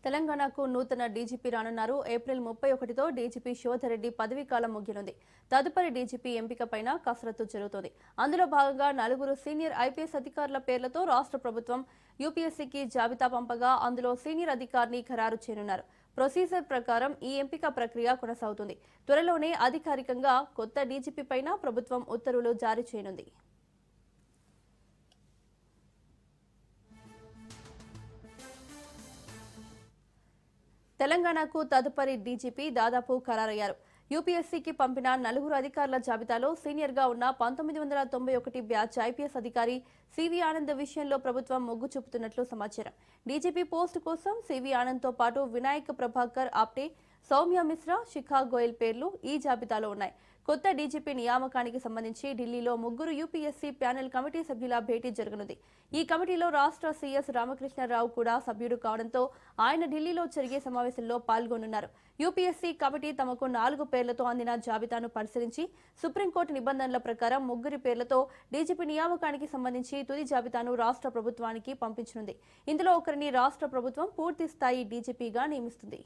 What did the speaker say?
తెలంగాణకు నూతన డీజీపీ రానున్నారు. ఏప్రిల్ 31తో డీజీపీ శివధర్రెడ్డి పదవీకాలం ముగియనుంది. తదుపరి డీజీపీ ఎంపికపైన కసరత్తు జరుగుతోంది. అందులో భాగంగా 4 సీనియర్ ఐపీఎస్ అధికారుల పేర్లతో రాష్ట్ర ప్రభుత్వం యూపీఎస్సీకి జాబితా పంపగా అందులో సీనియర్ అధికారిని ఖరారు చేయనున్నారు. ప్రొసీజర్ ప్రకారం ఈ ఎంపిక ప్రక్రియ కొనసాగుతుంది. త్వరలోనే అధికారికంగా కొత్త డీజీపీ పైన ప్రభుత్వం ఉత్తర్వులు జారీ చేయనుంది. తెలంగాణకు తదుపరి డీజీపీ దాదాపు ఖరారయ్యారు. యూపీఎస్సీకి పంపిన 4 అధికారుల జాబితాలో సీనియర్గా ఉన్న 1991 బ్యాచ్ ఐపీఎస్ అధికారి సివి ఆనంద్ విషయంలో ప్రభుత్వం మొగ్గు చూపుతున్నట్లు సమాచారం. డీజీపీ పోస్టు కోసం సివి ఆనంద్తో పాటు వినాయక్ ప్రభాకర్ ఆప్టే, సౌమ్య మిశ్రా, శిఖా గోయల్ పేర్లు ఈ జాబితాలో ఉన్నాయి. కొత్త డీజీపీ నియామకానికి సంబంధించి ఢిల్లీలో 3 యూపీఎస్సీ ప్యానెల్ కమిటీ సభ్యుల భేటీ జరగనుంది. ఈ కమిటీలో రాష్ట్ర సీఎస్ రామకృష్ణారావు కూడా సభ్యుడు కావడంతో ఆయన ఢిల్లీలో జరిగే సమావేశంలో పాల్గొనున్నారు. యూపీఎస్సీ కమిటీ తమకు 4 పేర్లతో అందిన జాబితాను పరిశీలించి సుప్రీంకోర్టు నిబంధనల ప్రకారం 3 పేర్లతో డీజీపీ నియామకానికి సంబంధించి తుది జాబితాను రాష్ట్ర ప్రభుత్వానికి పంపించనుంది. ఇందులో ఒకరిని రాష్ట్ర ప్రభుత్వం పూర్తి స్థాయి డీజీపీగా నియమిస్తుంది.